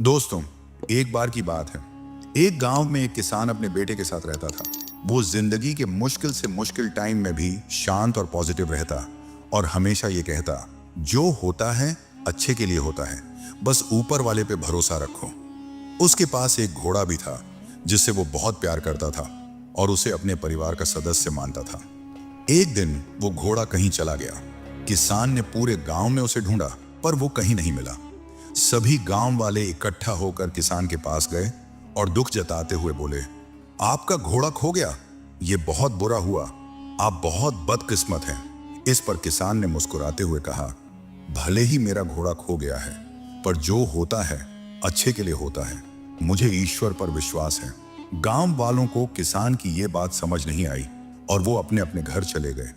दोस्तों, एक बार की बात है। एक गांव में एक किसान अपने बेटे के साथ रहता था। वो जिंदगी के मुश्किल से मुश्किल टाइम में भी शांत और पॉजिटिव रहता और हमेशा ये कहता, जो होता है अच्छे के लिए होता है, बस ऊपर वाले पे भरोसा रखो। उसके पास एक घोड़ा भी था जिससे वो बहुत प्यार करता था और उसे अपने परिवार का सदस्य मानता था। एक दिन वो घोड़ा कहीं चला गया। किसान ने पूरे गांव में उसे ढूंढा पर वो कहीं नहीं मिला। सभी गांव वाले इकट्ठा होकर किसान के पास गए और दुख जताते हुए बोले, आपका घोड़ा खो गया, ये बहुत बुरा हुआ, आप बहुत बदकिस्मत हैं। इस पर किसान ने मुस्कुराते हुए कहा, भले ही मेरा घोड़ा खो गया है, पर जो होता है अच्छे के लिए होता है। मुझे ईश्वर पर विश्वास है। गांव वालों को किसान की ये बात समझ नहीं आई और वो अपने अपने घर चले गए।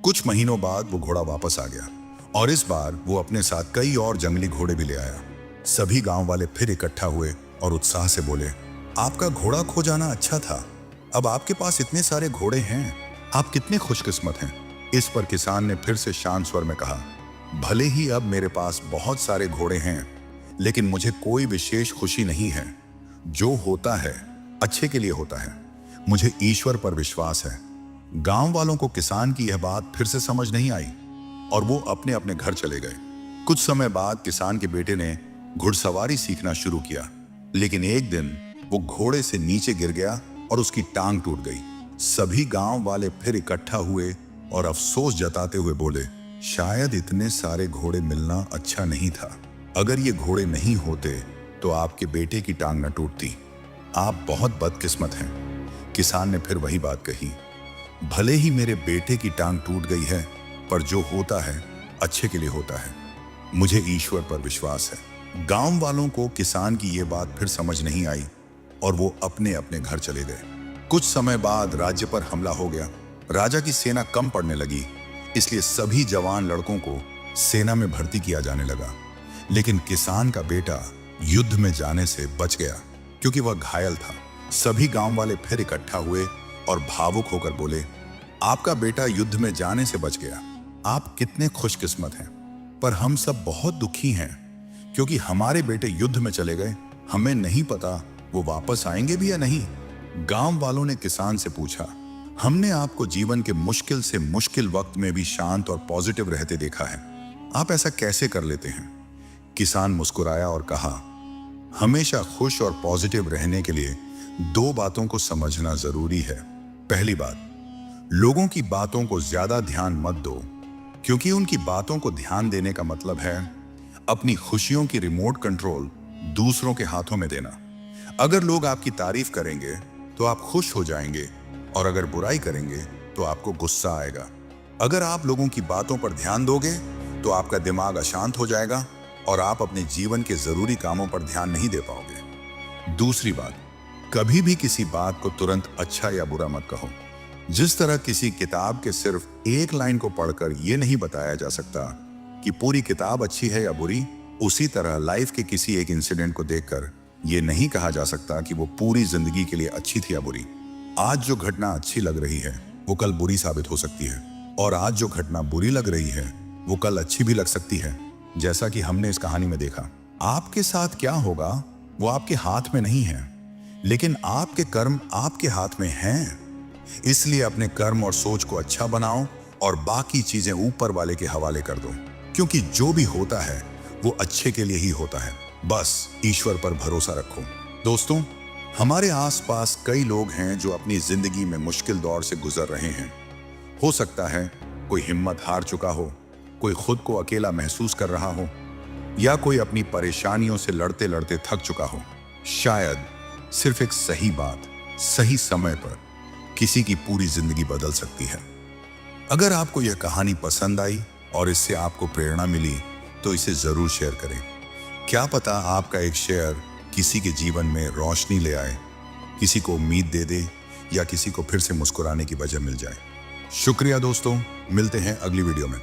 कुछ महीनों बाद वो घोड़ा वापस आ गया और इस बार वो अपने साथ कई और जंगली घोड़े भी ले आया। सभी गांव वाले फिर इकट्ठा हुए और उत्साह से बोले, आपका घोड़ा खो जाना अच्छा था, अब आपके पास इतने सारे घोड़े हैं, आप कितने खुशकिस्मत हैं। इस पर किसान ने फिर से शांत स्वर में कहा, भले ही अब मेरे पास बहुत सारे घोड़े हैं, लेकिन मुझे कोई विशेष खुशी नहीं है। जो होता है अच्छे के लिए होता है। मुझे ईश्वर पर विश्वास है। गांव वालों को किसान की यह बात फिर से समझ नहीं आई और वो अपने अपने घर चले गए। कुछ समय बाद किसान के बेटे ने घुड़सवारी सीखना शुरू किया, लेकिन एक दिन वो घोड़े से नीचे गिर गया और उसकी टांग टूट गई। सभी गांव वाले फिर इकट्ठा हुए और अफसोस जताते हुए बोले, शायद इतने सारे घोड़े मिलना अच्छा नहीं था। अगर ये घोड़े नहीं होते तो आपके बेटे की टांग न टूटती। आप बहुत बदकिस्मत हैं। किसान ने फिर वही बात कही, भले ही मेरे बेटे की टांग टूट गई है, पर जो होता है अच्छे के लिए होता है। मुझे ईश्वर पर विश्वास है। गांव वालों को किसान की ये बात फिर समझ नहीं आई और वो अपने अपने घर चले गए। कुछ समय बाद राज्य पर हमला हो गया। राजा की सेना कम पड़ने लगी, इसलिए सभी जवान लड़कों को सेना में भर्ती किया जाने लगा। लेकिन किसान का बेटा युद्ध में जाने से बच गया क्योंकि वह घायल था। सभी गांव वाले फिर इकट्ठा हुए और भावुक होकर बोले, आपका बेटा युद्ध में जाने से बच गया, आप कितने खुशकिस्मत हैं। पर हम सब बहुत दुखी हैं क्योंकि हमारे बेटे युद्ध में चले गए। हमें नहीं पता वो वापस आएंगे भी या नहीं। गांव वालों ने किसान से पूछा, हमने आपको जीवन के मुश्किल से मुश्किल वक्त में भी शांत और पॉजिटिव रहते देखा है, आप ऐसा कैसे कर लेते हैं। किसान मुस्कुराया और कहा, हमेशा खुश और पॉजिटिव रहने के लिए दो बातों को समझना जरूरी है। पहली बात, लोगों की बातों को ज्यादा ध्यान मत दो, क्योंकि उनकी बातों को ध्यान देने का मतलब है अपनी खुशियों की रिमोट कंट्रोल दूसरों के हाथों में देना। अगर लोग आपकी तारीफ करेंगे तो आप खुश हो जाएंगे और अगर बुराई करेंगे तो आपको गुस्सा आएगा। अगर आप लोगों की बातों पर ध्यान दोगे तो आपका दिमाग अशांत हो जाएगा और आप अपने जीवन के जरूरी कामों पर ध्यान नहीं दे पाओगे। दूसरी बात, कभी भी किसी बात को तुरंत अच्छा या बुरा मत कहो। जिस तरह किसी किताब के सिर्फ एक लाइन को पढ़कर यह नहीं बताया जा सकता कि पूरी किताब अच्छी है या बुरी, उसी तरह लाइफ के किसी एक इंसिडेंट को देखकर यह नहीं कहा जा सकता कि वो पूरी जिंदगी के लिए अच्छी थी या बुरी। आज जो घटना अच्छी लग रही है वो कल बुरी साबित हो सकती है और आज जो घटना बुरी लग रही है वो कल अच्छी भी लग सकती है। जैसा कि हमने इस कहानी में देखा, आपके साथ क्या होगा वो आपके हाथ में नहीं है, लेकिन आपके कर्म आपके हाथ में हैं। इसलिए अपने कर्म और सोच को अच्छा बनाओ और बाकी चीजें ऊपर वाले के हवाले कर दो, क्योंकि जो भी होता है वो अच्छे के लिए ही होता है। बस ईश्वर पर भरोसा रखो। दोस्तों, हमारे आसपास कई लोग हैं जो अपनी जिंदगी में मुश्किल दौर से गुजर रहे हैं। हो सकता है कोई हिम्मत हार चुका हो, कोई खुद को अकेला महसूस कर रहा हो, या कोई अपनी परेशानियों से लड़ते लड़ते थक चुका हो। शायद सिर्फ एक सही बात सही समय पर किसी की पूरी जिंदगी बदल सकती है। अगर आपको यह कहानी पसंद आई और इससे आपको प्रेरणा मिली तो इसे जरूर शेयर करें। क्या पता आपका एक शेयर किसी के जीवन में रोशनी ले आए, किसी को उम्मीद दे दे या किसी को फिर से मुस्कुराने की वजह मिल जाए। शुक्रिया दोस्तों, मिलते हैं अगली वीडियो में।